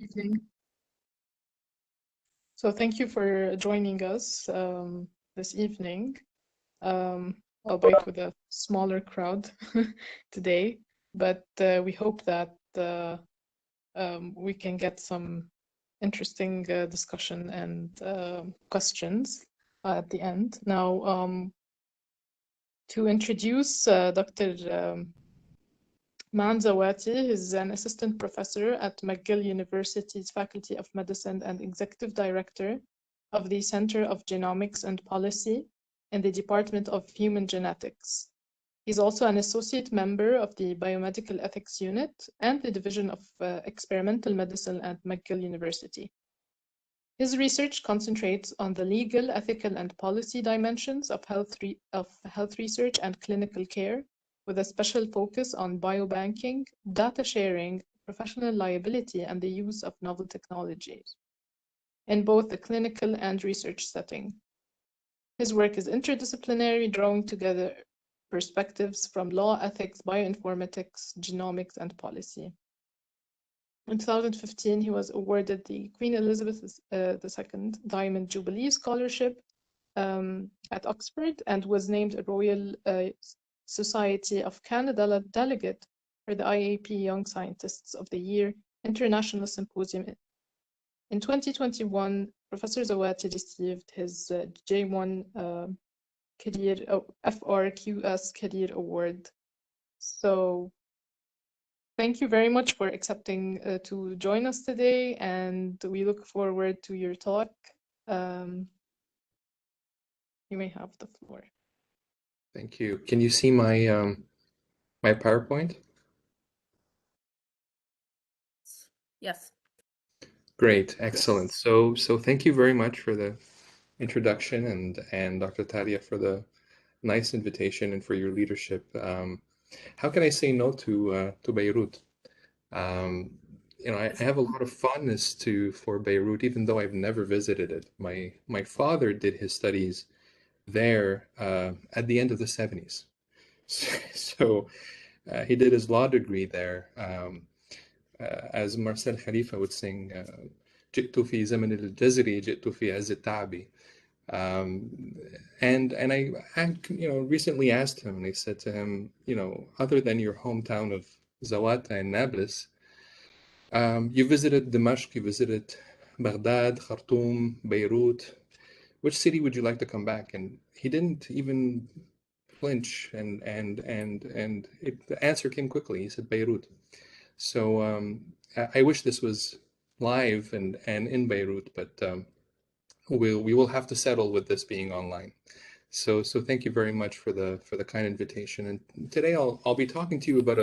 Evening. So thank you for joining us this evening, albeit with a smaller crowd today, but we hope that we can get some interesting discussion and questions at the end. Now, to introduce Dr. Maan Zawati is an assistant professor at McGill University's Faculty of Medicine and executive director of the Center of Genomics and Policy in the Department of Human Genetics. He's also an associate member of the Biomedical Ethics Unit and the Division of Experimental Medicine at McGill University. His research concentrates on the legal, ethical, and policy dimensions of health research and clinical care, with a special focus on biobanking, data sharing, professional liability, and the use of novel technologies in both the clinical and research setting. His work is interdisciplinary, drawing together perspectives from law, ethics, bioinformatics, genomics, and policy. In 2015, he was awarded the Queen Elizabeth II Diamond Jubilee Scholarship at Oxford and was named a Royal Society of Canada delegate for the IAP Young Scientists of the Year International Symposium. In 2021, Professor Zawati received his J1 FRQS Career Award. So thank you very much for accepting to join us today, and we look forward to your talk. You may have the floor. Thank you. Can you see my my PowerPoint? Yes. Great, excellent. So thank you very much for the introduction and Dr. Tadia for the nice invitation and for your leadership. How can I say no to Beirut? You know, I have a lot of fondness for Beirut, even though I've never visited it. My father did his studies there at the end of the 70s. So he did his law degree there. As Marcel Khalifa would sing, جئت في زمن الجزر جئت في عز التعب. And I recently asked him, and I said to him, other than your hometown of Zawata and Nablus, you visited Dimashq, you visited Baghdad, Khartoum, Beirut. Which city would you like to come back? And he didn't even flinch, and the answer came quickly. He said Beirut. So I wish this was live and in Beirut, but we will have to settle with this being online. So thank you very much for the kind invitation. And today I'll be talking to you about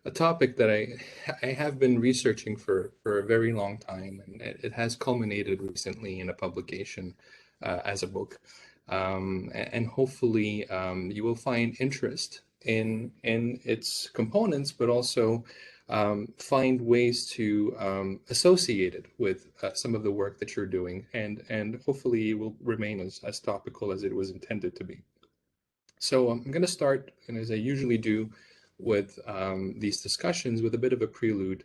a topic that I have been researching for a very long time, and it has culminated recently in a publication as a book. And hopefully you will find interest in its components, but also find ways to associate it with some of the work that you're doing, and hopefully it will remain as topical as it was intended to be. So I'm going to start, and as I usually do with these discussions, with a bit of a prelude,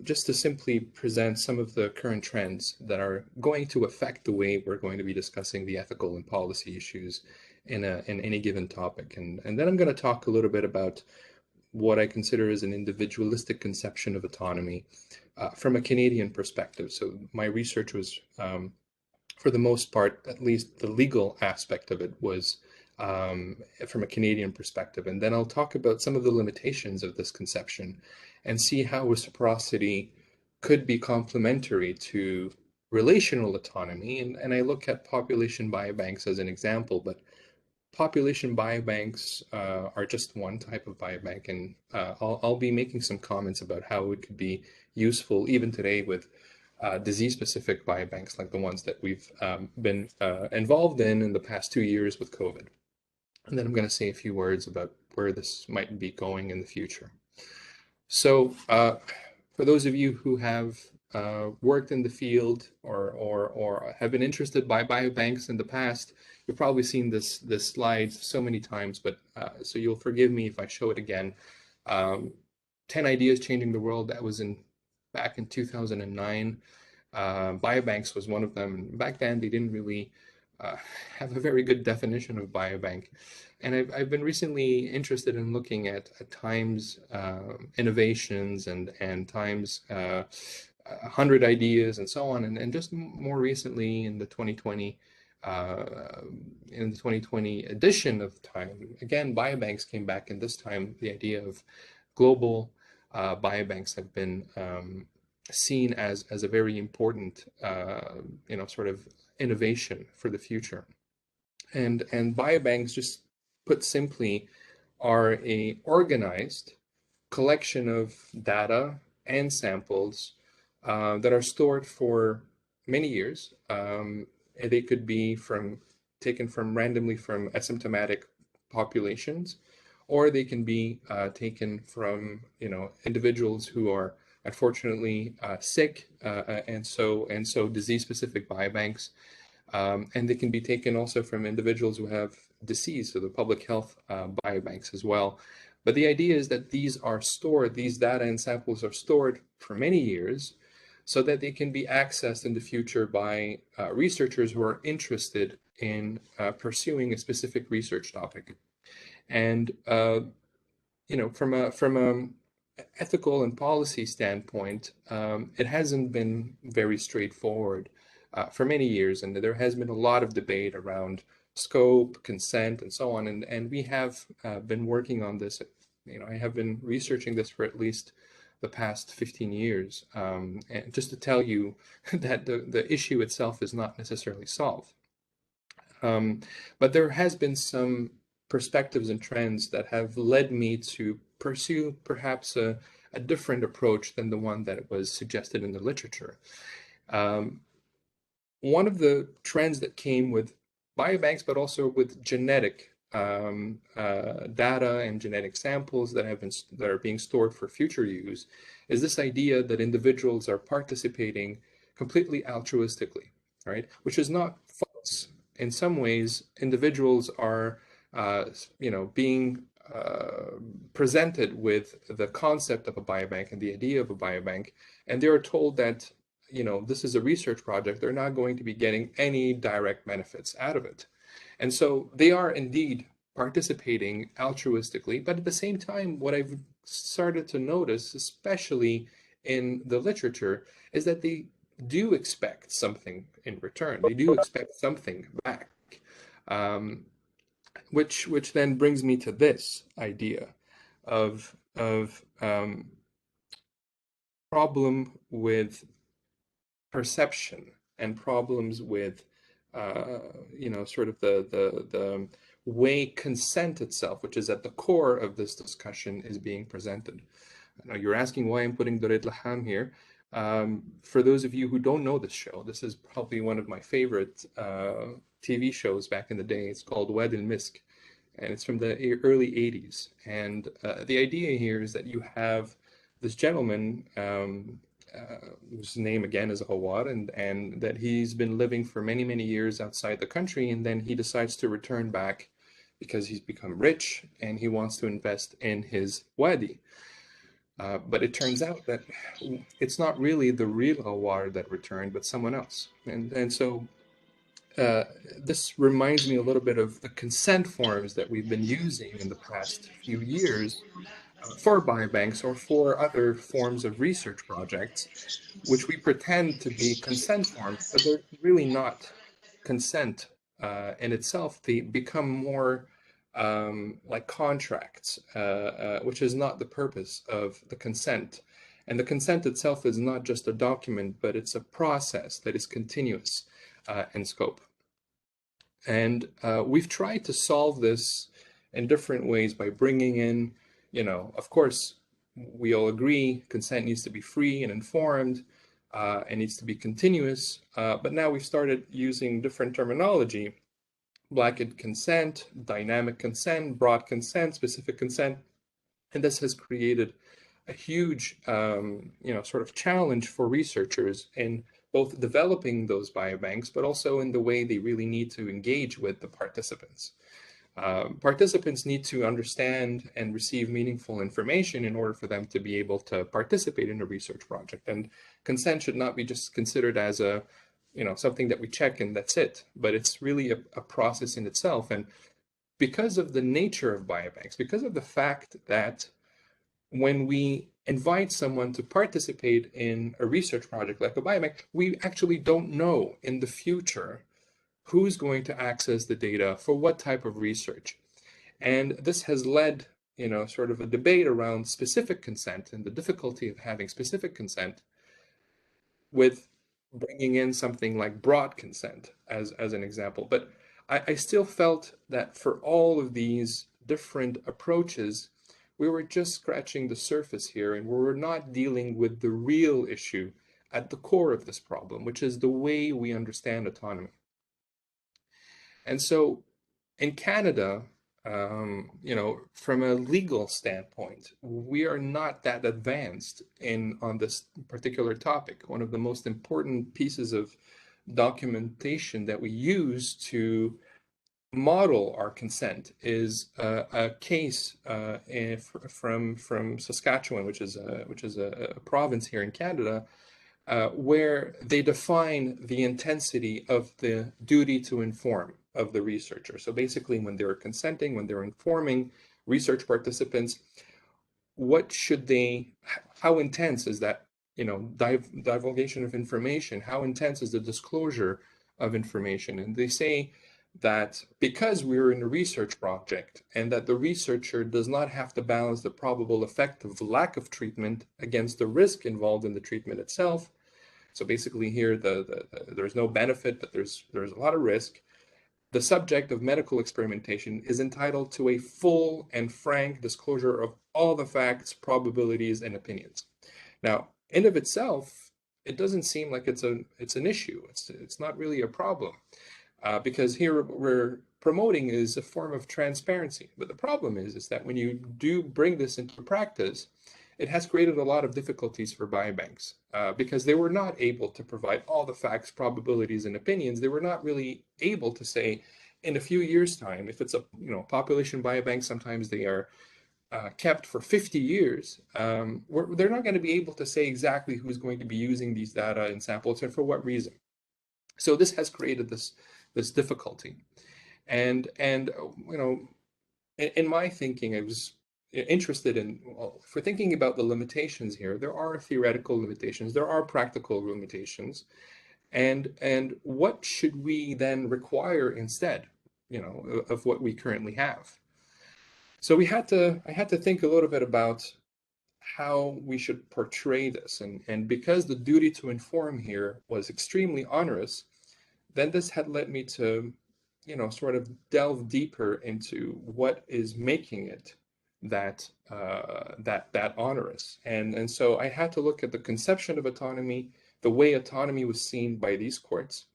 just to simply present some of the current trends that are going to affect the way we're going to be discussing the ethical and policy issues in any given topic. And then I'm going to talk a little bit about what I consider as an individualistic conception of autonomy from a Canadian perspective. So my research was, for the most part, at least the legal aspect of it was from a Canadian perspective. And then I'll talk about some of the limitations of this conception and see how reciprocity could be complementary to relational autonomy. And I look at population biobanks as an example, but population biobanks are just one type of biobank, and I'll be making some comments about how it could be useful even today with disease-specific biobanks like the ones that we've been involved in the past 2 years with COVID. And then I'm going to say a few words about where this might be going in the future. So for those of you who have worked in the field or have been interested by biobanks in the past, you've probably seen this slide so many times, but so you'll forgive me if I show it again. 10 ideas changing the world, that was in back in 2009. Biobanks was one of them. Back then, they didn't really have a very good definition of biobank. And I've been recently interested in looking at Times innovations and Times 100 ideas and so on. And just more recently in the 2020 edition of Time, again, biobanks came back, and this time the idea of global biobanks have been seen as a very important sort of innovation for the future. And biobanks, just put simply, are a organized collection of data and samples that are stored for many years. And they could be taken from randomly from asymptomatic populations, or they can be taken from individuals who are unfortunately sick, and so disease-specific biobanks. And they can be taken also from individuals who have disease, so the public health biobanks as well. But the idea is that these data and samples are stored for many years so that they can be accessed in the future by researchers who are interested in pursuing a specific research topic. And from a ethical and policy standpoint, it hasn't been very straightforward for many years, and there has been a lot of debate around scope, consent, and so on. And we have been working on this. I have been researching this for at least the past 15 years. And just to tell you that the issue itself is not necessarily solved. But there has been some perspectives and trends that have led me to pursue perhaps a different approach than the one that was suggested in the literature. One of the trends that came with biobanks, but also with genetic data and genetic samples that are being stored for future use, is this idea that individuals are participating completely altruistically, right? Which is not false. In some ways, individuals are, being presented with the concept of a biobank and the idea of a biobank, and they are told that, this is a research project. They're not going to be getting any direct benefits out of it. And so they are indeed participating altruistically, but at the same time, what I've started to notice, especially in the literature, is that they do expect something in return. They do expect something back, which then brings me to this idea of problem with perception and problems with sort of the way consent itself, which is at the core of this discussion, is being presented. Now, you're asking why I'm putting Dorid Laham here. For those of you who don't know this show, this is probably one of my favorite TV shows back in the day. It's called Wad al-Misk, and it's from the early 80s. And the idea here is that you have this gentleman, whose name again is Hawar, and that he's been living for many, many years outside the country, and then he decides to return back because he's become rich and he wants to invest in his wadi. But it turns out that it's not really the real Hawar that returned, but someone else. And so this reminds me a little bit of the consent forms that we've been using in the past few years for biobanks or for other forms of research projects, which we pretend to be consent forms, but they're really not consent in itself. They become more like contracts, which is not the purpose of the consent. And the consent itself is not just a document, but it's a process that is continuous in scope. And we've tried to solve this in different ways by bringing in, of course, we all agree consent needs to be free and informed, and needs to be continuous. But now we've started using different terminology: blanket consent, dynamic consent, broad consent, specific consent. And this has created a huge, sort of challenge for researchers in both developing those biobanks, but also in the way they really need to engage with the participants. Participants need to understand and receive meaningful information in order for them to be able to participate in a research project. And consent should not be just considered as a, something that we check and that's it, but it's really a process in itself. And because of the nature of biobanks, because of the fact that when we invite someone to participate in a research project like a biobank, we actually don't know in the future who's going to access the data for what type of research. And this has led, sort of a debate around specific consent and the difficulty of having specific consent with bringing in something like broad consent as an example. But I still felt that for all of these different approaches, we were just scratching the surface here, and we were not dealing with the real issue at the core of this problem, which is the way we understand autonomy. And so in Canada, from a legal standpoint, we are not that advanced on this particular topic. One of the most important pieces of documentation that we use to model our consent is a case from Saskatchewan, which is a province here in Canada, where they define the intensity of the duty to inform of the researcher. So basically, when they're consenting, when they're informing research participants, how intense is that, divulgation of information? How intense is the disclosure of information? And they say that because we're in a research project and that the researcher does not have to balance the probable effect of lack of treatment against the risk involved in the treatment itself. So basically here, there's no benefit, but there's a lot of risk. The subject of medical experimentation is entitled to a full and frank disclosure of all the facts, probabilities, and opinions. Now, in of itself, it doesn't seem like it's an issue. It's not really a problem, because here we're promoting is a form of transparency. But the problem is that when you do bring this into practice, it has created a lot of difficulties for biobanks, because they were not able to provide all the facts, probabilities, and opinions. They were not really able to say, in a few years' time, if it's a population biobank, sometimes they are kept for 50 years. They're not going to be able to say exactly who's going to be using these data and samples and for what reason. So this has created this difficulty, and in my thinking, I was interested in, well, if we're thinking about the limitations here, there are theoretical limitations, there are practical limitations, and what should we then require instead, of what we currently have? So I had to think a little bit about how we should portray this, and because the duty to inform here was extremely onerous, then this had led me to sort of delve deeper into what is making it that onerous. And so I had to look at the conception of autonomy, the way autonomy was seen by these courts,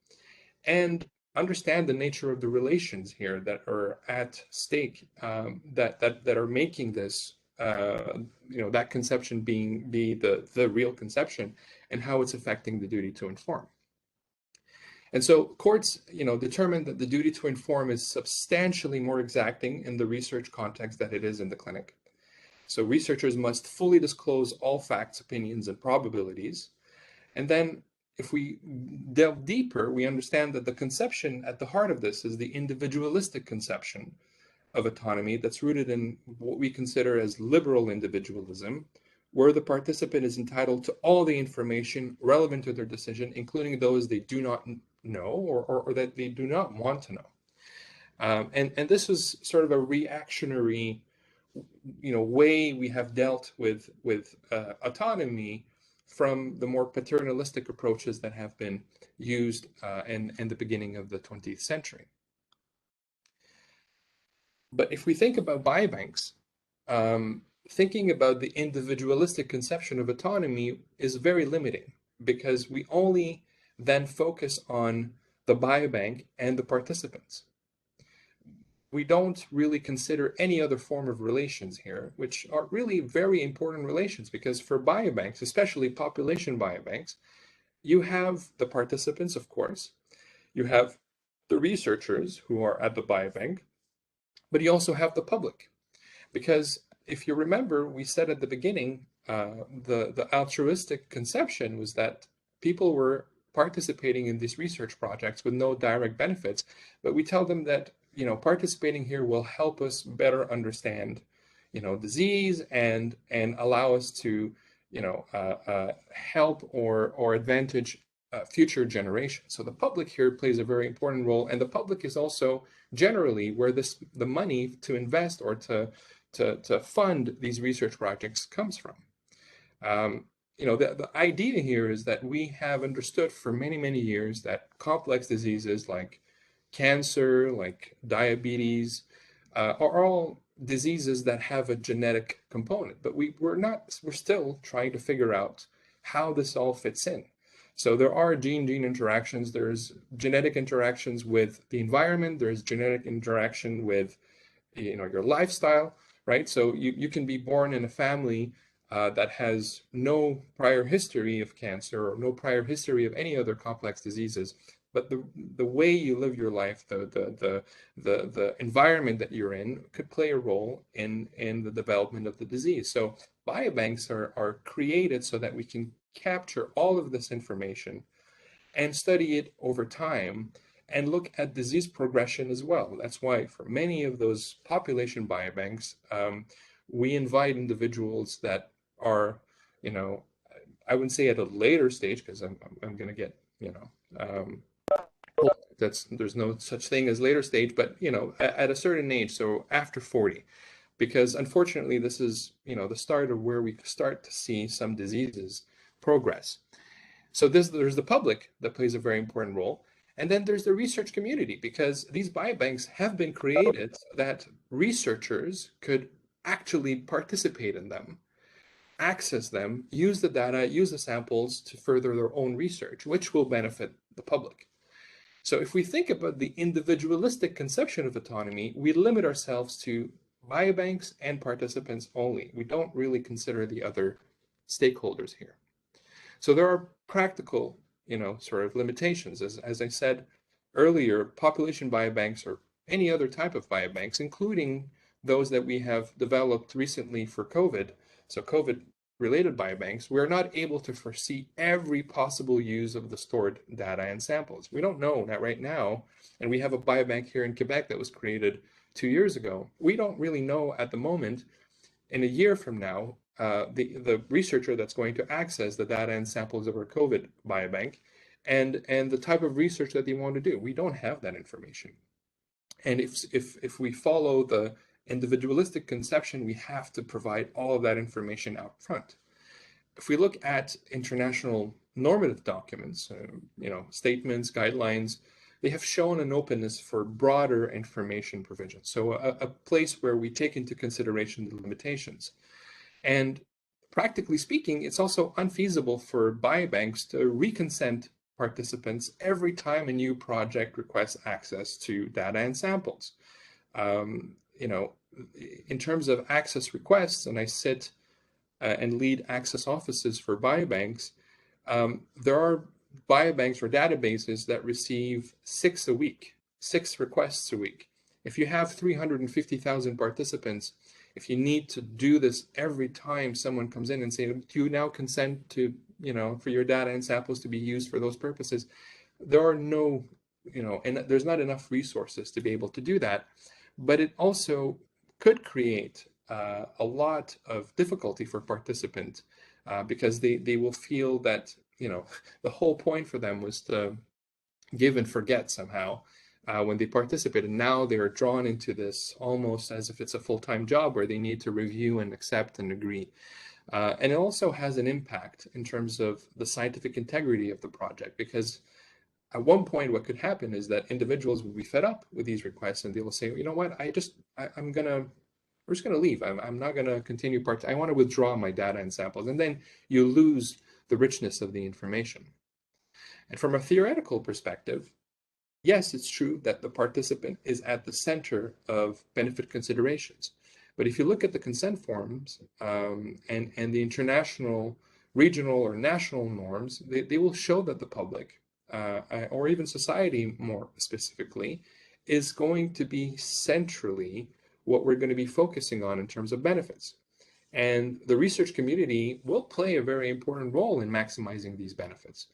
and understand the nature of the relations here that are at stake, that are making this that conception be the real conception, and how it's affecting the duty to inform. And so courts, determined that the duty to inform is substantially more exacting in the research context than it is in the clinic. So researchers must fully disclose all facts, opinions, and probabilities. And then if we delve deeper, we understand that the conception at the heart of this is the individualistic conception of autonomy that's rooted in what we consider as liberal individualism, where the participant is entitled to all the information relevant to their decision, including those they do not know or that they do not want to know. And this was sort of a reactionary, way we have dealt with autonomy from the more paternalistic approaches that have been used in the beginning of the 20th century. But if we think about biobanks, thinking about the individualistic conception of autonomy is very limiting, because we only then focus on the biobank and the participants. We don't really consider any other form of relations here, which are really very important relations, because for biobanks, especially population biobanks, you have the participants, of course, you have the researchers who are at the biobank, But you also have the public, because if you remember, we said at the beginning, the altruistic conception was that people were participating in these research projects with no direct benefits, but we tell them that, you know, participating here will help us better understand, you know, disease and allow us to, you know, help or advantage future generations. So the public here plays a very important role, and the public is also generally where the money to invest or to fund these research projects comes from. You know, the idea here is that we have understood for many, many years that complex diseases like cancer, like diabetes, are all diseases that have a genetic component, but we're still trying to figure out how this all fits in. So there are gene-gene interactions, there's genetic interactions with the environment, there's genetic interaction with, you know, your lifestyle, right? So you can be born in a family that has no prior history of cancer or no prior history of any other complex diseases, but the way you live your life, the environment that you're in could play a role in the development of the disease. So biobanks are created so that we can capture all of this information and study it over time and look at disease progression as well. That's why for many of those population biobanks, we invite individuals that are, you know, I wouldn't say at a later stage, because I'm going to get, you know, there's no such thing as later stage, but, you know, at a certain age, so after 40, because unfortunately this is, you know, the start of where we start to see some diseases progress. So there's the public that plays a very important role. And then there's the research community, because these biobanks have been created so that researchers could actually participate in them, access them, use the data, use the samples to further their own research, which will benefit the public. So if we think about the individualistic conception of autonomy, we limit ourselves to biobanks and participants only. We don't really consider the other stakeholders here. So there are practical, you know, sort of limitations. As I said earlier, population biobanks or any other type of biobanks, including those that we have developed recently for COVID, so COVID-related biobanks, we're not able to foresee every possible use of the stored data and samples. We don't know that right now, and we have a biobank here in Quebec that was created 2 years ago. We don't really know at the moment, in a year from now, the researcher that's going to access the data and samples of our COVID biobank and the type of research that they want to do. We don't have that information. And if we follow the individualistic conception, we have to provide all of that information out front. If we look at international normative documents, you know, statements, guidelines, they have shown an openness for broader information provision. So a place where we take into consideration the limitations. And practically speaking, it's also unfeasible for biobanks to reconsent participants every time a new project requests access to data and samples. You know, in terms of access requests, and I sit and lead access offices for biobanks, there are biobanks or databases that receive 6 a week, 6 requests a week. If you have 350,000 participants, if you need to do this every time someone comes in and say, do you now consent to, you know, for your data and samples to be used for those purposes? There are no, you know, and there's not enough resources to be able to do that. But it also could create a lot of difficulty for participants because they will feel that, you know, the whole point for them was to give and forget somehow when they participate. And now they are drawn into this almost as if it's a full-time job where they need to review and accept and agree. And it also has an impact in terms of the scientific integrity of the project, because at one point what could happen is that individuals will be fed up with these requests and they will say, you know what, we're just gonna leave. I'm not gonna continue I want to withdraw my data and samples. And then you lose the richness of the information. And from a theoretical perspective, yes, it's true that the participant is at the center of benefit considerations. But if you look at the consent forms and the international, regional, or national norms, they will show that the public, or even society more specifically, is going to be centrally what we're going to be focusing on in terms of benefits. And the research community will play a very important role in maximizing these benefits.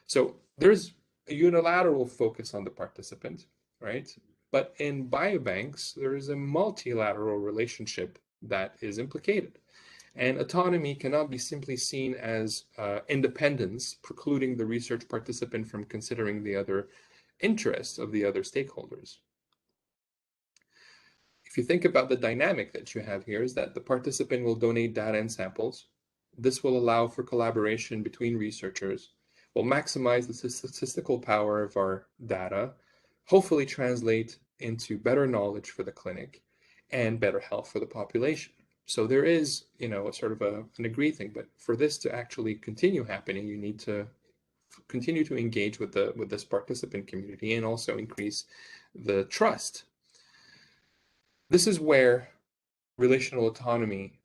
So there's a unilateral focus on the participant, right? But in biobanks, there is a multilateral relationship that is implicated. And autonomy cannot be simply seen as independence, precluding the research participant from considering the other interests of the other stakeholders. If you think about the dynamic that you have here, is that the participant will donate data and samples. This will allow for collaboration between researchers, will maximize the statistical power of our data, hopefully translate into better knowledge for the clinic and better health for the population. So there is, a sort of an agreed thing, but for this to actually continue happening, you need to continue to engage with this participant community and also increase the trust. This is where relational autonomy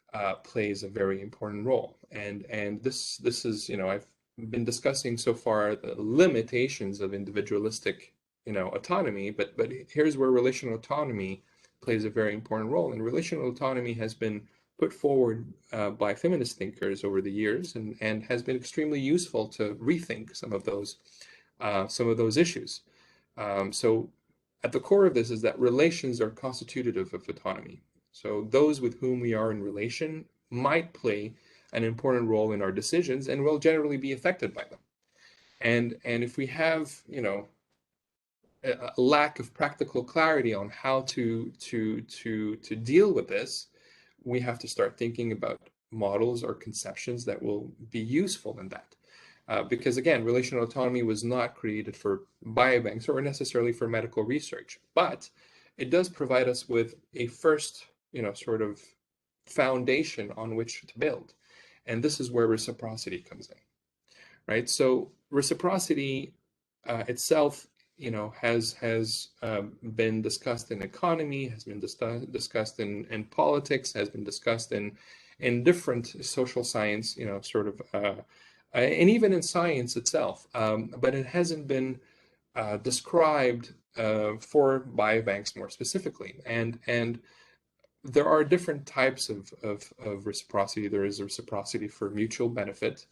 plays a very important role, and this is, I've been discussing so far the limitations of individualistic autonomy, but here's where relational autonomy plays a very important role. And relational autonomy has been put forward by feminist thinkers over the years, and has been extremely useful to rethink some of those issues. So at the core of this is that relations are constitutive of autonomy. So those with whom we are in relation might play an important role in our decisions and will generally be affected by them. And if we have, a lack of practical clarity on how to deal with this, we have to start thinking about models or conceptions that will be useful in that. Because again, relational autonomy was not created for biobanks or necessarily for medical research, but it does provide us with a first, sort of foundation on which to build. And this is where reciprocity comes in, right? So reciprocity itself, has been discussed in economy, has been discussed in politics, has been discussed in different social science, and even in science itself, but it hasn't been described for biobanks more specifically. And there are different types of reciprocity. There is reciprocity for mutual benefit,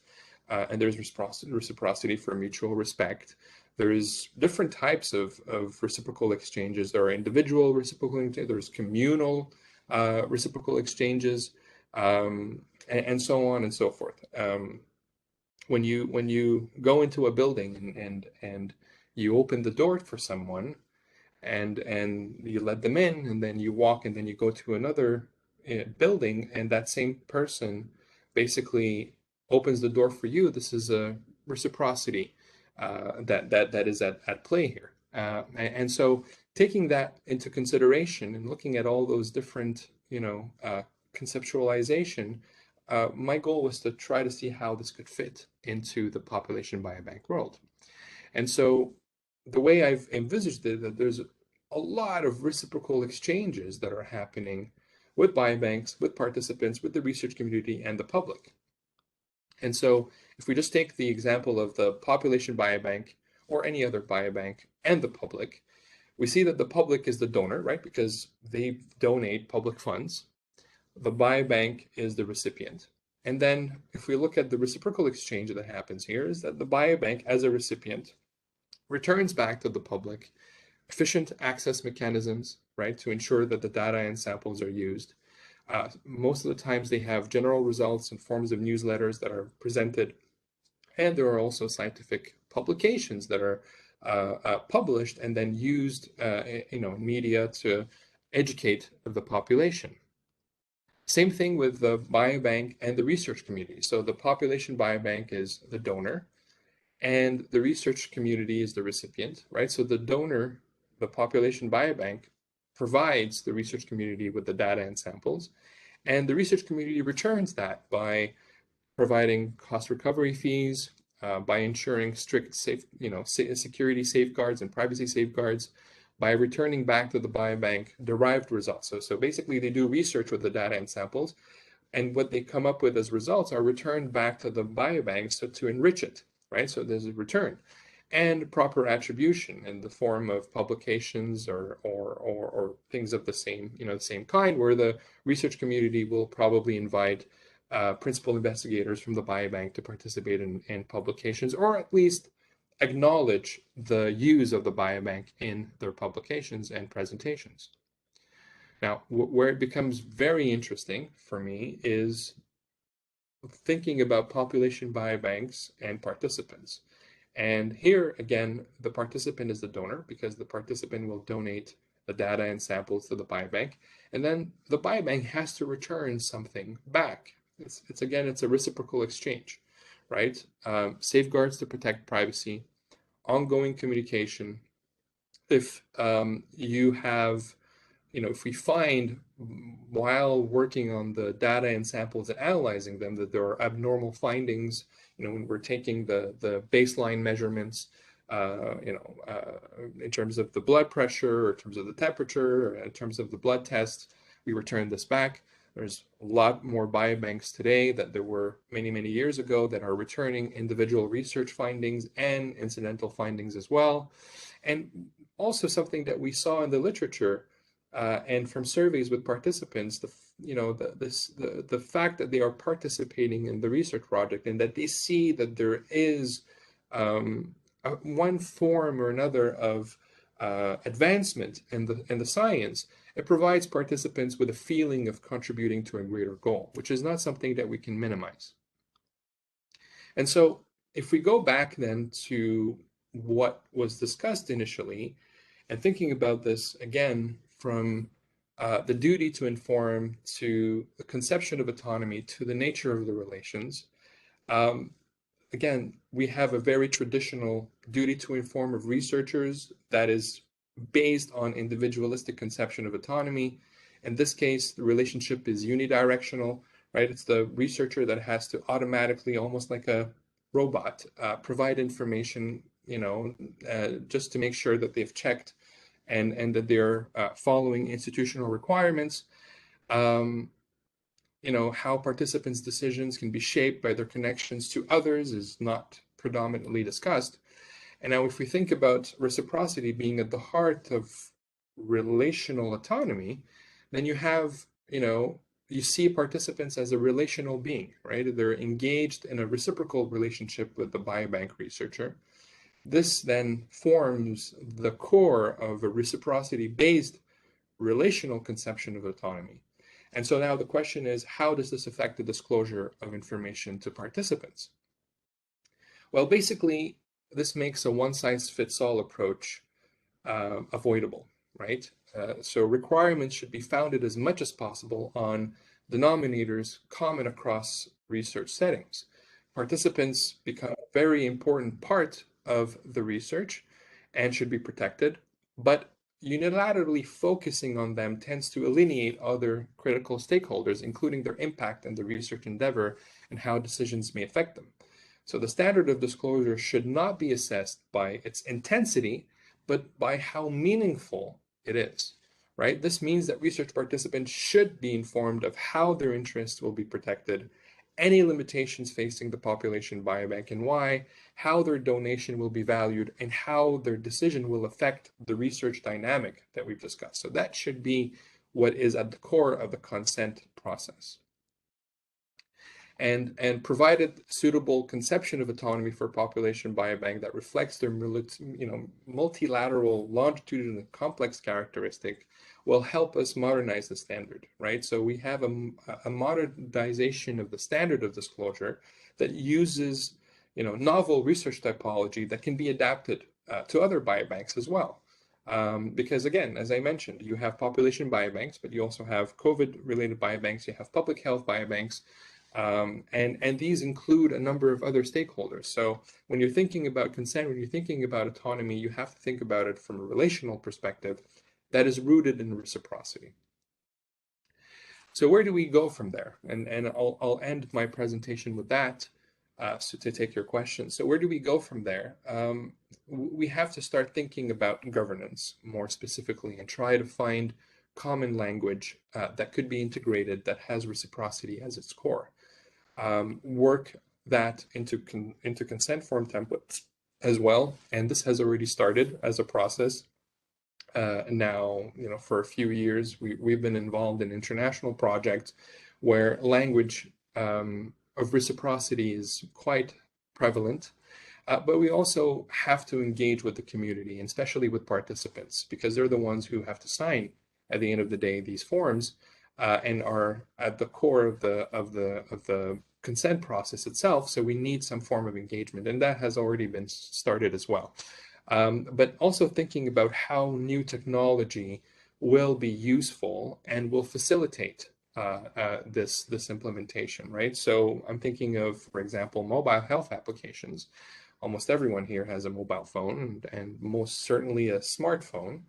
and there's reciprocity for mutual respect. There is different types of reciprocal exchanges. There are individual reciprocal exchanges, there's communal reciprocal exchanges, and so on and so forth. When you go into a building and you open the door for someone and you let them in, and then you walk and then you go to another building and that same person basically opens the door for you, this is a reciprocity that is at play here. And so taking that into consideration and looking at all those different, conceptualization, my goal was to try to see how this could fit into the population biobank world. And so the way I've envisaged it, that there's a lot of reciprocal exchanges that are happening with biobanks, with participants, with the research community, and the public. And so if we just take the example of the population biobank or any other biobank and the public, we see that the public is the donor, right? Because they donate public funds. The biobank is the recipient. And then if we look at the reciprocal exchange that happens here, is that the biobank as a recipient returns back to the public efficient access mechanisms, right, to ensure that the data and samples are used. Most of the times they have general results in forms of newsletters that are presented, and there are also scientific publications that are published and then used, in media to educate the population. Same thing with the biobank and the research community. So the population biobank is the donor, and the research community is the recipient, right? So the donor, the population biobank, provides the research community with the data and samples, and the research community returns that by providing cost recovery fees, by ensuring strict security safeguards and privacy safeguards, by returning back to the biobank derived results. So basically they do research with the data and samples, and what they come up with as results are returned back to the biobank to enrich it, right? So there's a return. and proper attribution in the form of publications or things of the same, the same kind, where the research community will probably invite principal investigators from the biobank to participate in publications, or at least acknowledge the use of the biobank in their publications and presentations. Now, where it becomes very interesting for me is thinking about population biobanks and participants. And here, again, the participant is the donor, because the participant will donate the data and samples to the biobank. And then the biobank has to return something back. It's a reciprocal exchange, right? Safeguards to protect privacy, ongoing communication. If you have if we find while working on the data and samples and analyzing them that there are abnormal findings, when we're taking the baseline measurements, in terms of the blood pressure, or in terms of the temperature, or in terms of the blood test, we return this back. There's a lot more biobanks today that there were many, many years ago that are returning individual research findings and incidental findings as well. And also something that we saw in the literature and from surveys with participants, the fact that they are participating in the research project and that they see that there is one form or another of advancement in the science, it provides participants with a feeling of contributing to a greater goal, which is not something that we can minimize. And so if we go back then to what was discussed initially, and thinking about this again from the duty to inform, to the conception of autonomy, to the nature of the relations, again, we have a very traditional duty to inform of researchers that is based on individualistic conception of autonomy. In this case, the relationship is unidirectional, right? It's the researcher that has to automatically, almost like a robot, provide information, just to make sure that they've checked and that they're following institutional requirements. How participants' decisions can be shaped by their connections to others is not predominantly discussed. And now if we think about reciprocity being at the heart of relational autonomy, then you have, you see participants as a relational being, right? They're engaged in a reciprocal relationship with the biobank researcher. This then forms the core of a reciprocity-based relational conception of autonomy. And so now the question is, how does this affect the disclosure of information to participants? Well, basically, this makes a one-size-fits-all approach avoidable, right? So requirements should be founded as much as possible on denominators common across research settings. Participants become a very important part of the research and should be protected, but unilaterally focusing on them tends to alienate other critical stakeholders, including their impact on the research endeavor and how decisions may affect them. So the standard of disclosure should not be assessed by its intensity, but by how meaningful it is, right? This means that research participants should be informed of how their interests will be protected, any limitations facing the population biobank and why, how their donation will be valued, and how their decision will affect the research dynamic that we've discussed. So that should be what is at the core of the consent process. And provided suitable conception of autonomy for population biobank that reflects their multilateral, longitudinal, and complex characteristic will help us modernize the standard, right? So we have a modernization of the standard of disclosure that uses novel research typology that can be adapted to other biobanks as well. Because again, as I mentioned, you have population biobanks, but you also have COVID-related biobanks, you have public health biobanks, and these include a number of other stakeholders. So when you're thinking about consent, when you're thinking about autonomy, you have to think about it from a relational perspective that is rooted in reciprocity. So where do we go from there? And I'll end my presentation with that, so to take your questions. So where do we go from there? We have to start thinking about governance more specifically and try to find common language that could be integrated, that has reciprocity as its core. Work that into consent form templates, as well. And this has already started as a process. Now, for a few years, we've been involved in international projects where language of reciprocity is quite prevalent. But we also have to engage with the community, and especially with participants, because they're the ones who have to sign at the end of the day these forms, and are at the core of the consent process itself. So we need some form of engagement, and that has already been started as well. But also thinking about how new technology will be useful and will facilitate this implementation, right? So I'm thinking of, for example, mobile health applications. Almost everyone here has a mobile phone, and most certainly a smartphone.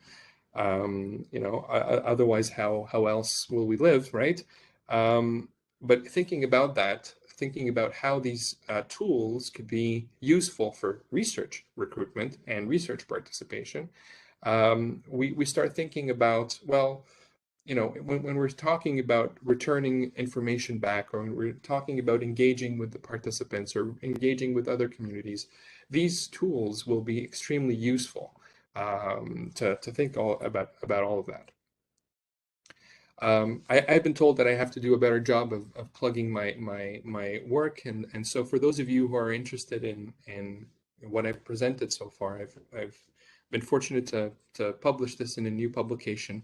Otherwise, how else will we live, right? But thinking about that, thinking about how these tools could be useful for research recruitment and research participation, we start thinking about, well, when we're talking about returning information back, or when we're talking about engaging with the participants or engaging with other communities, these tools will be extremely useful to think about all of that. I've been told that I have to do a better job of plugging my work, and so for those of you who are interested in what I've presented so far, I've been fortunate to publish this in a new publication.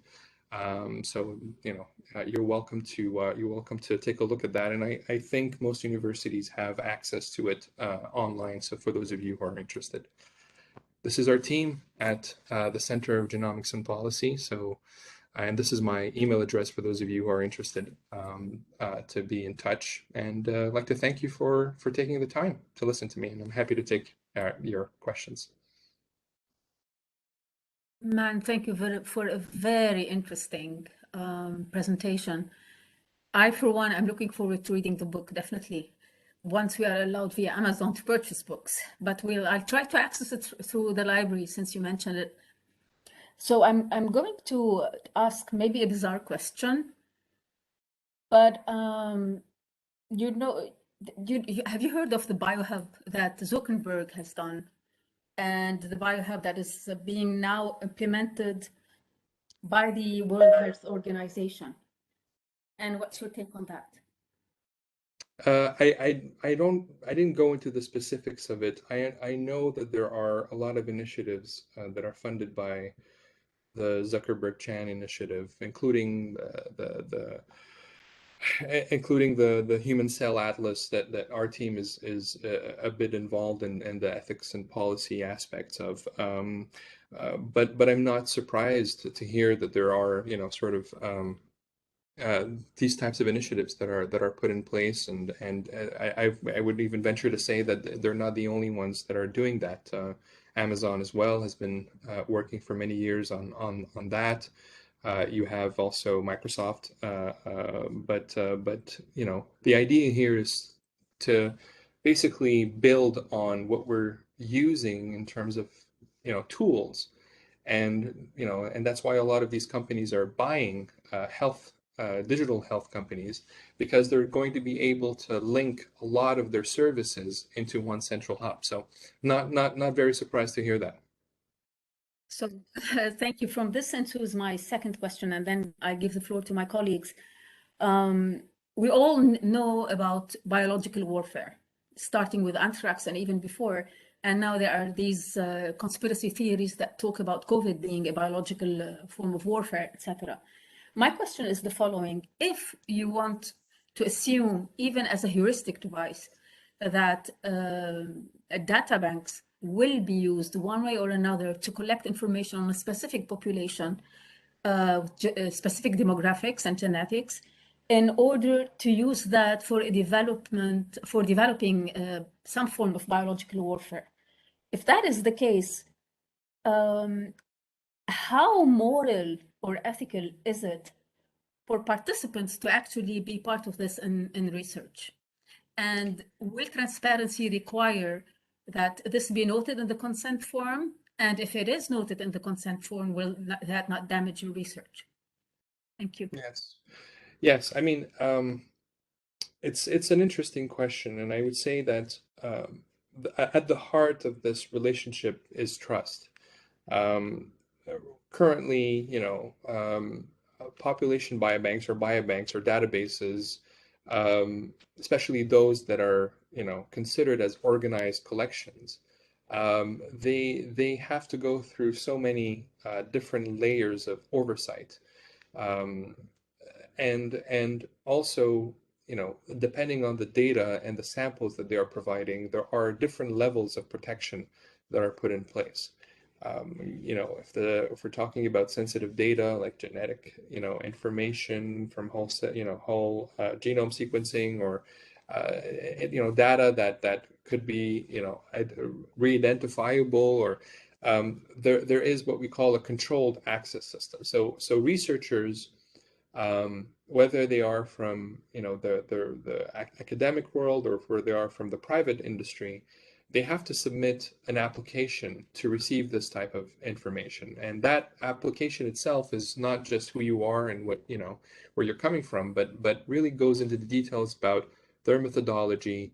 So you're welcome to take a look at that, and I think most universities have access to it online. So for those of you who are interested, this is our team at the Center of Genomics and Policy. So. And this is my email address for those of you who are interested to be in touch. And I'd like to thank you for taking the time to listen to me. And I'm happy to take your questions. Man, thank you for a very interesting presentation. I, for one, am looking forward to reading the book, definitely, once we are allowed via Amazon to purchase books. But I'll try to access it through the library, since you mentioned it. So I'm going to ask maybe a bizarre question, but have you heard of the biohub that Zuckerberg has done, and the biohub that is being now implemented by the World Health Organization? And what's your take on that? I didn't go into the specifics of it. I know that there are a lot of initiatives that are funded by the Zuckerberg-Chan initiative, including the human cell atlas that our team is a bit involved in, and the ethics and policy aspects of. But I'm not surprised to hear that there are sort of these types of initiatives that are put in place, and I would even venture to say that they're not the only ones that are doing that. Amazon as well has been working for many years on that. You have also Microsoft, but the idea here is to basically build on what we're using in terms of tools, and that's why a lot of these companies are buying digital health companies, because they're going to be able to link a lot of their services into one central hub. So not very surprised to hear that. So thank you. From this ensues my second question, and then I give the floor to my colleagues. We all know about biological warfare, starting with anthrax and even before. And now there are these conspiracy theories that talk about COVID being a biological form of warfare, etc. My question is the following. If you want to assume, even as a heuristic device, that data banks will be used one way or another to collect information on a specific population, specific demographics and genetics, in order to use that for developing some form of biological warfare. If that is the case, how moral or ethical is it for participants to actually be part of this in research? And will transparency require that this be noted in the consent form? And if it is noted in the consent form, will that not damage your research? Thank you. Yes. I mean, it's an interesting question, and I would say that at the heart of this relationship is trust. Um, Currently, population biobanks or databases, especially those that are, considered as organized collections, they have to go through so many different layers of oversight. Um, and also, depending on the data and the samples that they are providing, there are different levels of protection that are put in place. If we're talking about sensitive data like genetic, information from whole genome sequencing, or data that could be, re-identifiable, or there is what we call a controlled access system. So researchers, whether they are from, the academic world, or where they are from the private industry, they have to submit an application to receive this type of information. And that application itself is not just who you are and what, where you're coming from, but really goes into the details about their methodology,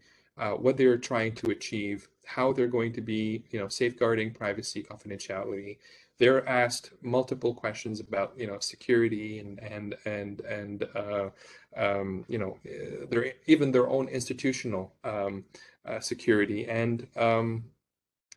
what they're trying to achieve, how they're going to be, safeguarding privacy, confidentiality. They're asked multiple questions about, security even their own institutional security. And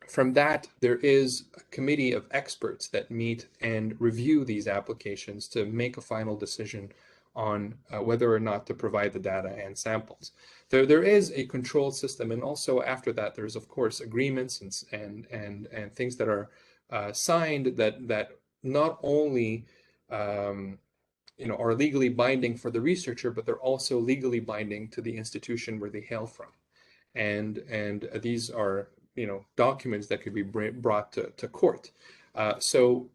from that, there is a committee of experts that meet and review these applications to make a final decision on whether or not to provide the data and samples. There is a control system, and also after that, there's of course agreements and things that are signed that not only are legally binding for the researcher, but they're also legally binding to the institution where they hail from. And these are, documents that could be brought to court. The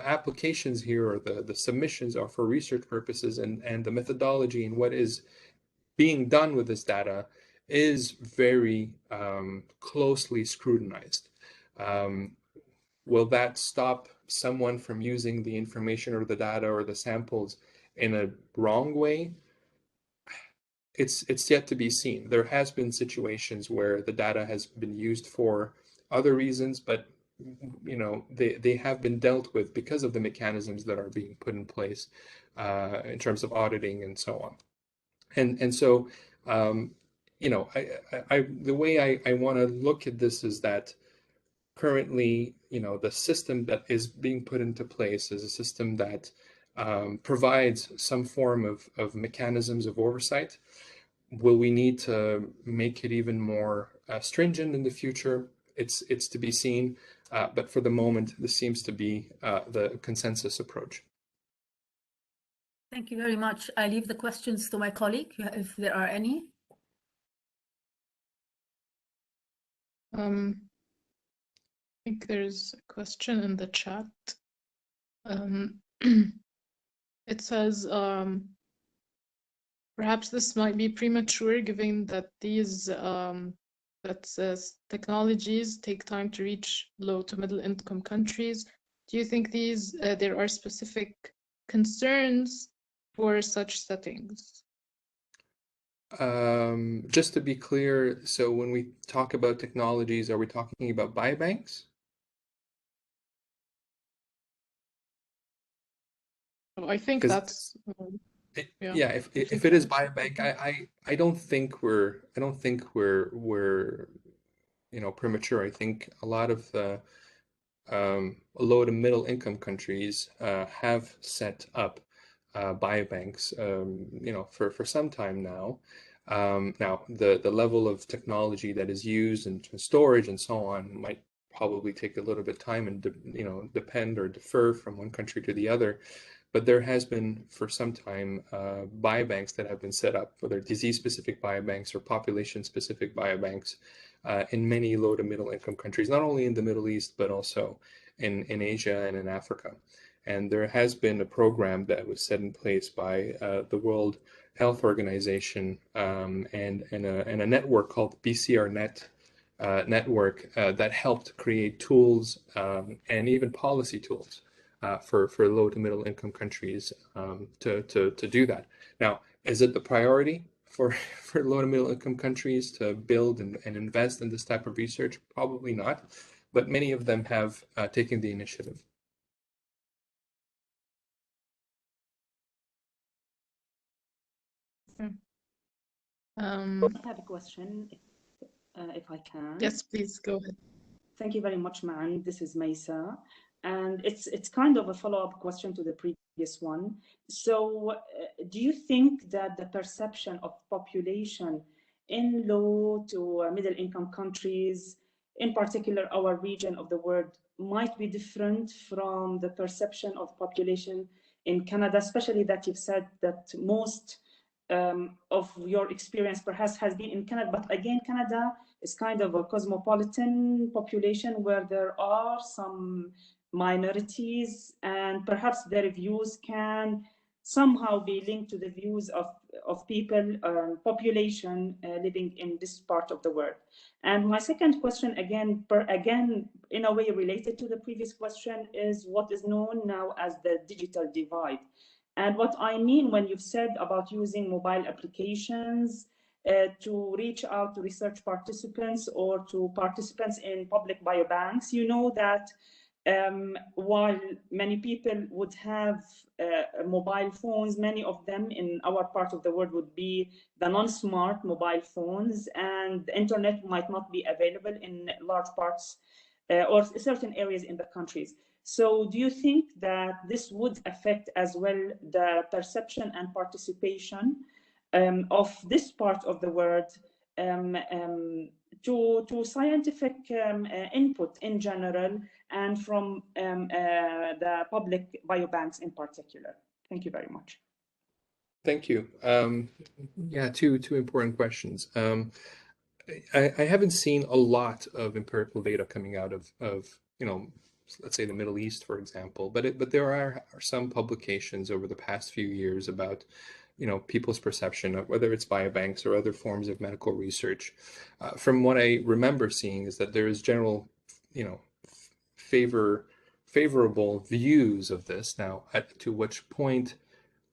applications here, or the submissions, are for research purposes, and the methodology and what is being done with this data is very closely scrutinized. Will that stop someone from using the information or the data or the samples in a wrong way? It's yet to be seen. There has been situations where the data has been used for other reasons, but they have been dealt with because of the mechanisms that are being put in place in terms of auditing and so on. And so the way I want to look at this is that currently, the system that is being put into place is a system that provides some form of mechanisms of oversight. Will we need to make it even more stringent in the future? It's to be seen, but for the moment, this seems to be the consensus approach. Thank you very much. I leave the questions to my colleague, if there are any. I think there's a question in the chat. It says, perhaps this might be premature, given that these technologies take time to reach low to middle income countries. Do you think there are specific concerns for such settings? Just to be clear, so when we talk about technologies, are we talking about biobanks? I think that's yeah. If it is biobank, I don't think we're premature. I think a lot of the low to middle income countries have set up biobanks, for some time now. Now the level of technology that is used and storage and so on might probably take a little bit of time and depend or defer from one country to the other. But there has been for some time biobanks that have been set up, whether disease-specific biobanks or population-specific biobanks, in many low to middle income countries, not only in the Middle East, but also in Asia and in Africa. And there has been a program that was set in place by the World Health Organization and a network called BCRNet network that helped create tools and even policy tools for low to middle income countries to do that. Now, is it the priority? for low and middle income countries to build and invest in this type of research? Probably not, but many of them have taken the initiative. I have a question, if I can. Yes, please go ahead. Thank you very much, Ma'an. This is Maysa, and it's kind of a follow-up question to the previous one. So, do you think that the perception of population in low to middle-income countries, in particular our region of the world, might be different from the perception of population in Canada, especially that you've said that most of your experience perhaps has been in Canada, but again, Canada is kind of a cosmopolitan population where there are some minorities and perhaps their views can somehow be linked to the views of people, population living in this part of the world. And my second question, again, in a way related to the previous question, is what is known now as the digital divide. And what I mean when you've said about using mobile applications to reach out to research participants or to participants in public biobanks, you know that while many people would have mobile phones, many of them in our part of the world would be the non-smart mobile phones, and the internet might not be available in large parts or certain areas in the countries. So do you think that this would affect as well the perception and participation of this part of the world to scientific input in general and from the public biobanks in particular? Thank you very much. Thank you. Yeah, two important questions. I haven't seen a lot of empirical data coming out of let's say the Middle East, for example, but there are some publications over the past few years about people's perception of whether it's biobanks or other forms of medical research. From what I remember seeing is that there is general favorable views of this. Now, to which point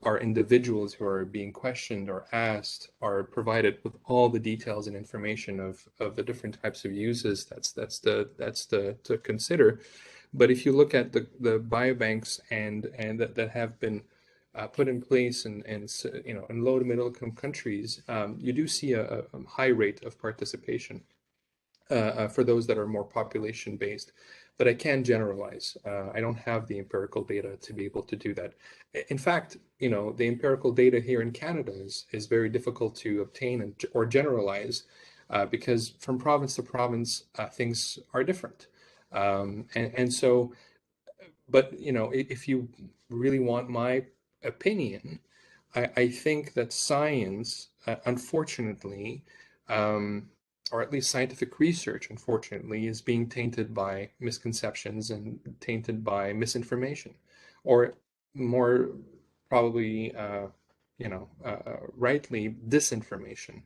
are individuals who are being questioned or asked are provided with all the details and information of the different types of uses, that's to consider. But if you look at the biobanks and that have been put in place in low to middle income countries, you do see a high rate of participation for those that are more population based. But I can generalize. I don't have the empirical data to be able to do that. In fact, the empirical data here in Canada is very difficult to obtain or generalize because from province to province, things are different. And so, but if you really want my opinion, I think that science, unfortunately, or at least scientific research, unfortunately, is being tainted by misconceptions and tainted by misinformation, or more probably, rightly, disinformation.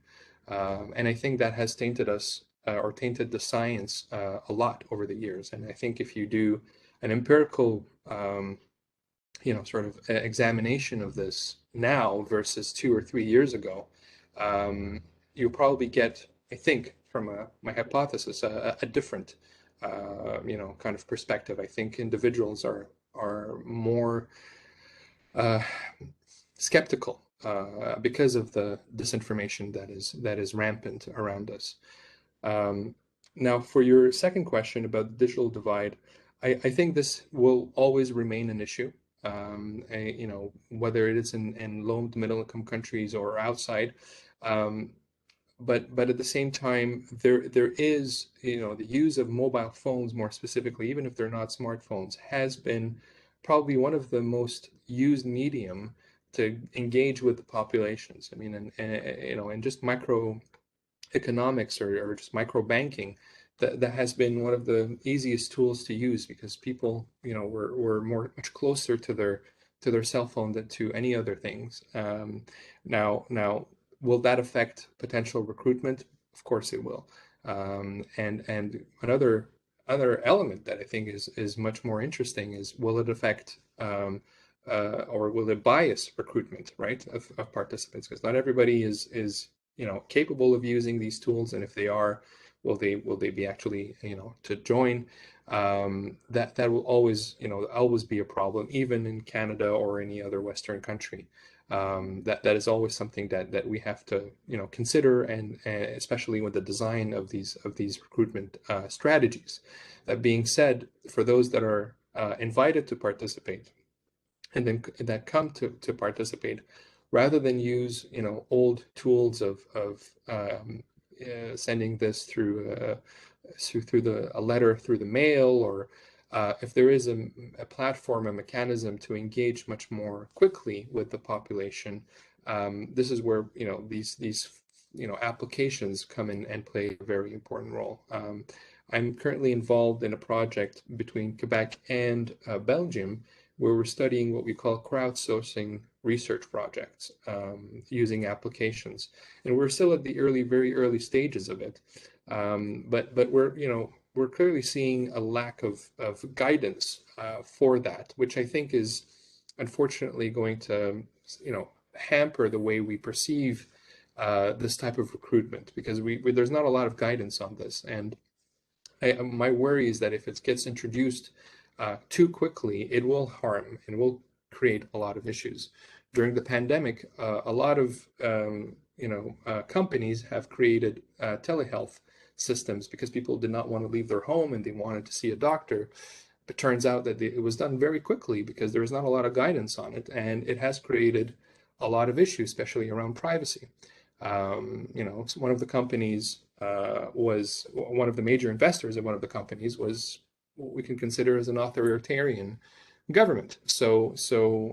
And I think that has tainted us or tainted the science a lot over the years. And I think if you do an empirical, sort of examination of this now versus 2 or 3 years ago, you'll probably get, I think, from my hypothesis, a different, kind of perspective. I think individuals are more skeptical because of the disinformation that is rampant around us. Now, for your second question about the digital divide, I think this will always remain an issue. Whether it is in low to middle income countries or outside. But at the same time, there is, the use of mobile phones more specifically, even if they're not smartphones, has been probably one of the most used medium to engage with the populations. I mean, and just microeconomics or just micro banking, that has been one of the easiest tools to use because people, were much closer to their cell phone than to any other things. Now, will that affect potential recruitment? Of course it will. And another element that I think is much more interesting is, will it affect or will it bias recruitment, right, of participants? Because not everybody is capable of using these tools, and if they are, will they be actually to join? That will always be a problem, even in Canada or any other Western country. That is always something that we have to consider, and especially with the design of these recruitment strategies. That being said, for those that are invited to participate, and then that come to participate, rather than use old tools of sending this through a letter through the mail, or if there is a platform, a mechanism to engage much more quickly with the population, this is where these applications come in and play a very important role. I'm currently involved in a project between Quebec and Belgium, where we're studying what we call crowdsourcing research projects using applications, and we're still at the very early stages of it. But we're clearly seeing a lack of guidance for that, which I think is unfortunately going to hamper the way we perceive this type of recruitment, because there's not a lot of guidance on this. And my worry is that if it gets introduced too quickly, it will harm and will create a lot of issues. During the pandemic, a lot of companies have created telehealth systems because people did not want to leave their home and they wanted to see a doctor. It turns out that it was done very quickly because there was not a lot of guidance on it, and it has created a lot of issues, especially around privacy. One of the companies was one of the major investors in one of the companies was what we can consider as an authoritarian government. So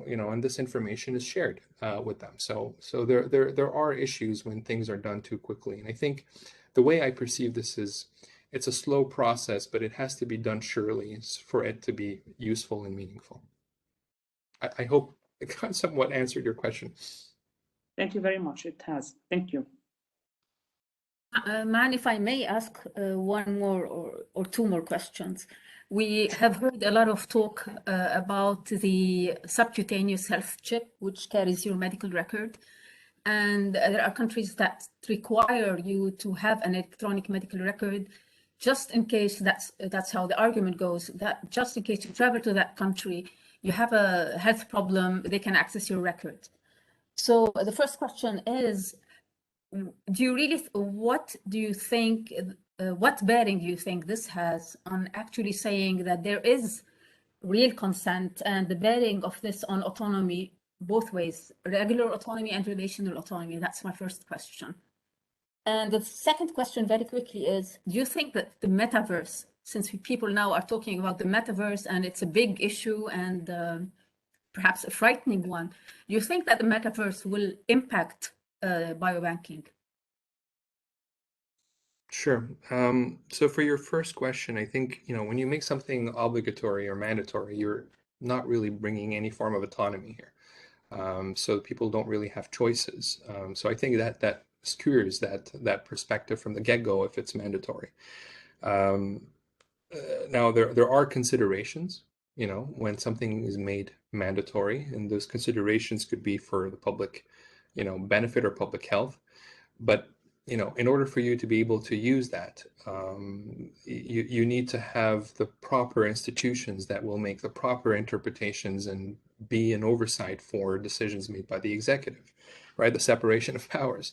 and this information is shared with them. So there are issues when things are done too quickly. And I think the way I perceive this is it's a slow process, but it has to be done surely for it to be useful and meaningful. I hope it somewhat answered your question. Thank you very much. It has. Thank you. Man, if I may ask one more or two more questions. We have heard a lot of talk about the subcutaneous health check, which carries your medical record. And there are countries that require you to have an electronic medical record, just in case that's how the argument goes, that just in case you travel to that country, you have a health problem, they can access your record. So the first question is, what do you think, what bearing do you think this has on actually saying that there is real consent and the bearing of this on autonomy both ways, regular autonomy and relational autonomy? That's my first question. And the second question very quickly is, do you think that the metaverse, since people now are talking about the metaverse and it's a big issue and perhaps a frightening one, do you think that the metaverse will impact biobanking? Sure. So for your first question, I think, when you make something obligatory or mandatory, you're not really bringing any form of autonomy here. So people don't really have choices. So I think that skewers that perspective from the get-go if it's mandatory. Now there are considerations, when something is made mandatory, and those considerations could be for the public, benefit or public health. But in order for you to be able to use that, you need to have the proper institutions that will make the proper interpretations and be an oversight for decisions made by the executive, right? The separation of powers.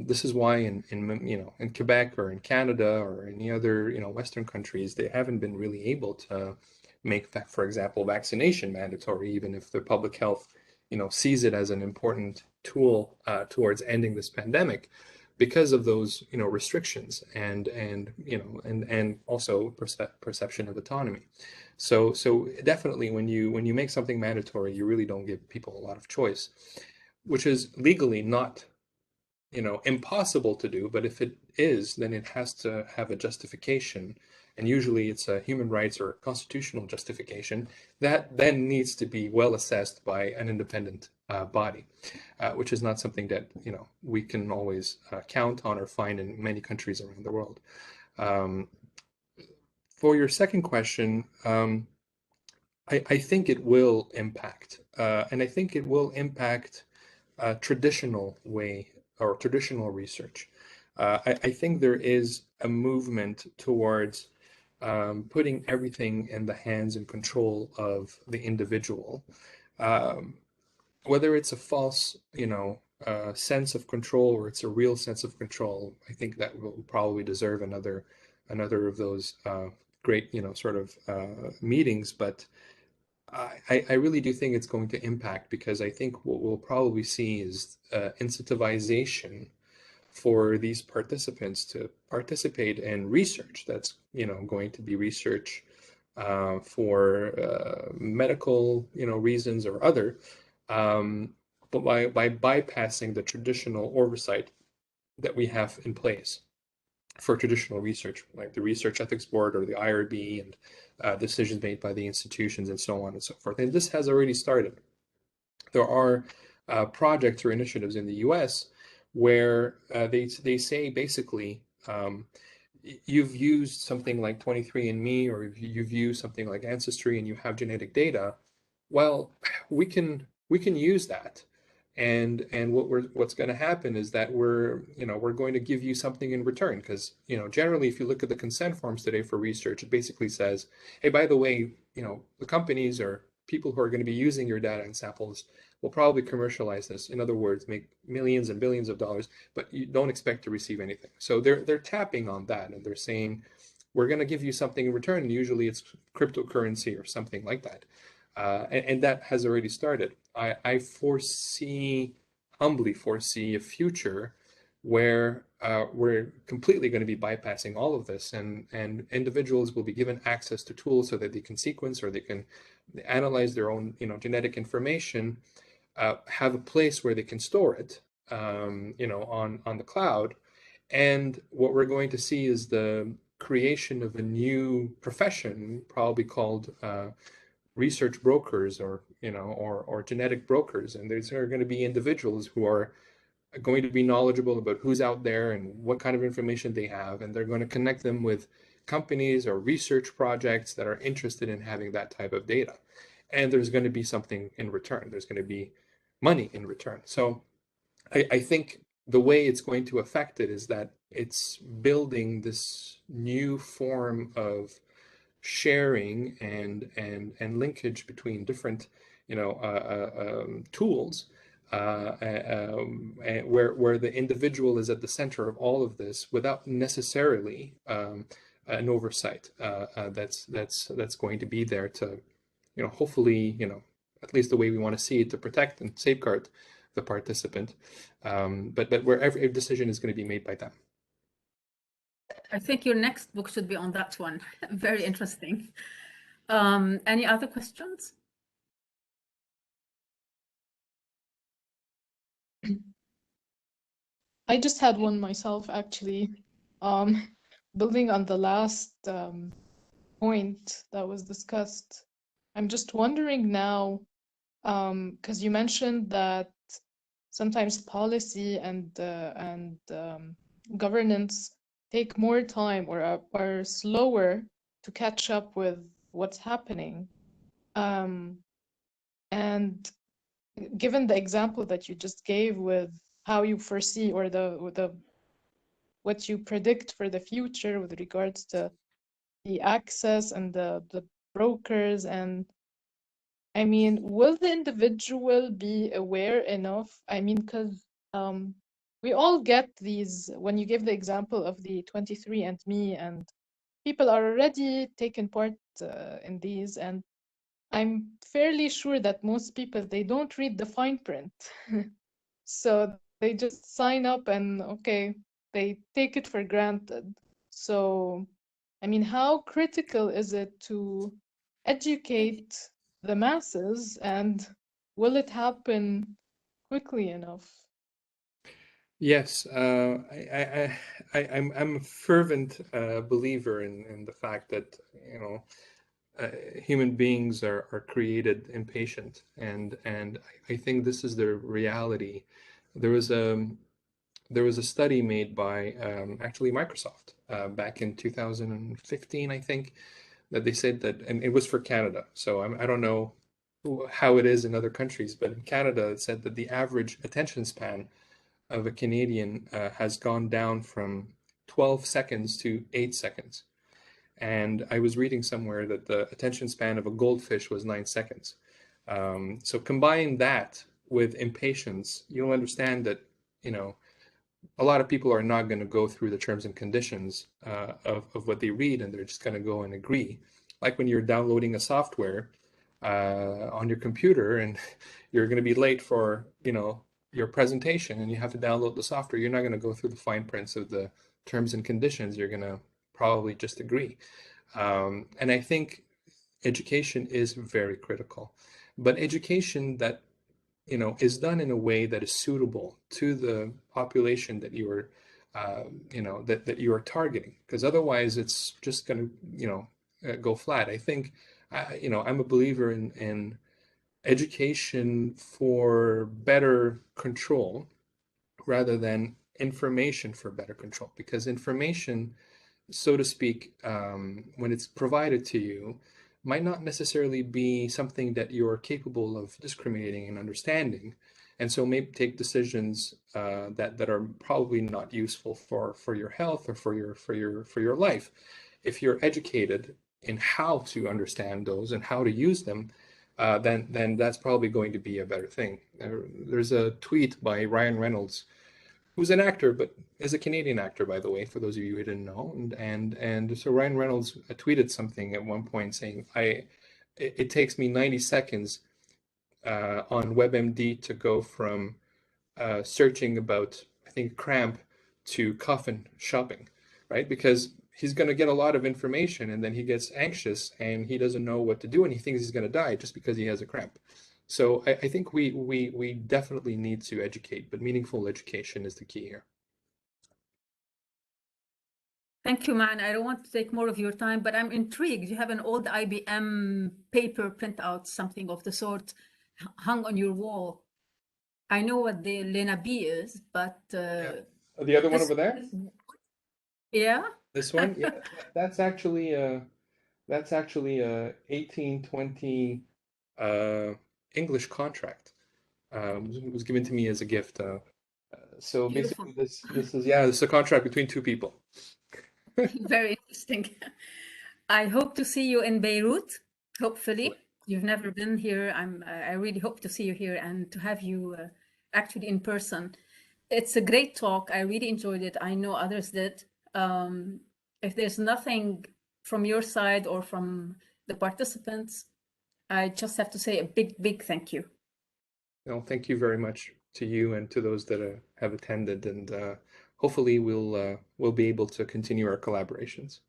This is why in Quebec or in Canada or any other Western countries, they haven't been really able to make that, for example, vaccination mandatory, even if the public health sees it as an important tool towards ending this pandemic, because of those restrictions and also perception of autonomy. So definitely when you make something mandatory, you really don't give people a lot of choice, which is legally not impossible to do, but if it is, then it has to have a justification, and usually it's a human rights or constitutional justification that then needs to be well assessed by an independent body, which is not something that we can always count on or find in many countries around the world. For your second question, I think it will impact, and I think it will impact traditional way or traditional research. I think there is a movement towards putting everything in the hands and control of the individual. Um, Whether it's a false, sense of control or it's a real sense of control, I think that will probably deserve another of those great, sort of meetings. But I really do think it's going to impact, because I think what we'll probably see is incentivization for these participants to participate in research that's, going to be research for medical, reasons or other, um, but by bypassing the traditional oversight that we have in place for traditional research, like the Research Ethics Board or the IRB, and decisions made by the institutions and so on and so forth. And this has already started. There are projects or initiatives in the US where they say basically, you've used something like 23andMe, or you've used something like Ancestry, and you have genetic data. Well, we can use that, and what's going to happen is that we're going to give you something in return, because generally, if you look at the consent forms today for research, it basically says, hey, by the way, the companies or people who are going to be using your data and samples will probably commercialize this. In other words, make millions and billions of dollars, but you don't expect to receive anything. So they're tapping on that, and they're saying, we're going to give you something in return. And usually it's cryptocurrency or something like that. And that has already started. I humbly foresee a future where we're completely going to be bypassing all of this, and individuals will be given access to tools so that they can sequence or they can analyze their own genetic information, have a place where they can store it, on the cloud. And what we're going to see is the creation of a new profession, probably called research brokers, or genetic brokers. And these are going to be individuals who are going to be knowledgeable about who's out there and what kind of information they have, and they're going to connect them with companies or research projects that are interested in having that type of data. And there's going to be something in return. There's going to be money in return. So I think the way it's going to affect it is that it's building this new form of sharing and linkage between different tools, where the individual is at the center of all of this, without necessarily an oversight that's going to be there to hopefully, at least the way we want to see it, to protect and safeguard the participant, but where every decision is going to be made by them. I think your next book should be on that one. Very interesting. Any other questions? I just had one myself, actually. Building on the last point that was discussed, I'm just wondering now, because you mentioned that sometimes policy and governance take more time or are slower to catch up with what's happening. And given the example that you just gave with how you foresee or what you predict for the future with regards to the access and the brokers, and I mean, will the individual be aware enough? I mean, because we all get these, when you give the example of the 23andMe, and people are already taking part in these, and I'm fairly sure that most people, they don't read the fine print. So they just sign up and okay, they take it for granted. So, I mean, how critical is it to educate the masses, and will it happen quickly enough? Yes, I'm a fervent believer in the fact that human beings are created impatient, and I think this is the reality. There was a study made by actually Microsoft back in 2015, I think, that they said that, and it was for Canada. So I don't know how it is in other countries, but in Canada, it said that the average attention span of a Canadian has gone down from 12 seconds to 8 seconds. And I was reading somewhere that the attention span of a goldfish was 9 seconds. So combine that with impatience, you'll understand that, you know, a lot of people are not going to go through the terms and conditions of what they read, and they're just going to go and agree. Like when you're downloading a software on your computer and you're going to be late for, you know, your presentation and you have to download the software, you're not going to go through the fine prints of the terms and conditions. You're going to probably just agree. And I think education is very critical, but education that, you know, is done in a way that is suitable to the population that you are, you know, that you are targeting, because otherwise it's just going to, you know, go flat. I think, you know, I'm a believer in education for better control rather than information for better control, because information, so to speak, when it's provided to you, might not necessarily be something that you're capable of discriminating and understanding, and so maybe take decisions that are probably not useful for your health or for your life. If you're educated in how to understand those and how to use them, then that's probably going to be a better thing. There's a tweet by Ryan Reynolds, who's an actor, but is a Canadian actor, by the way, for those of you who didn't know. And so Ryan Reynolds tweeted something at one point saying, it takes me 90 seconds on WebMD to go from searching about, I think, cramp to coffin shopping, right? Because he's going to get a lot of information and then he gets anxious and he doesn't know what to do and he thinks he's going to die just because he has a cramp. So I think we definitely need to educate, but meaningful education is the key here. Thank you, man. I don't want to take more of your time, but I'm intrigued. You have an old IBM paper printout, something of the sort, hung on your wall. I know what the Lena B is, but The other one over there? Yeah. This one? Yeah, that's actually a 1820 English contract. It was given to me as a gift. So Beautiful. basically, this is a contract between two people. Very interesting. I hope to see you in Beirut. Hopefully, you've never been here. I really hope to see you here and to have you actually in person. It's a great talk. I really enjoyed it. I know others did. If there's nothing from your side or from the participants, I just have to say a big thank you. No, thank you very much to you and to those that have attended, and hopefully we'll be able to continue our collaborations.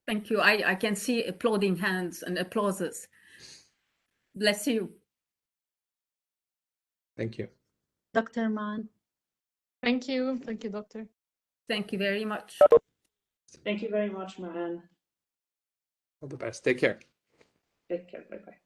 Thank you. I can see applauding hands and applauses. Bless you. Thank you. Dr. Man. Thank you, doctor. Thank you very much. Thank you very much, Ma'an. All the best. Take care. Take care. Bye-bye.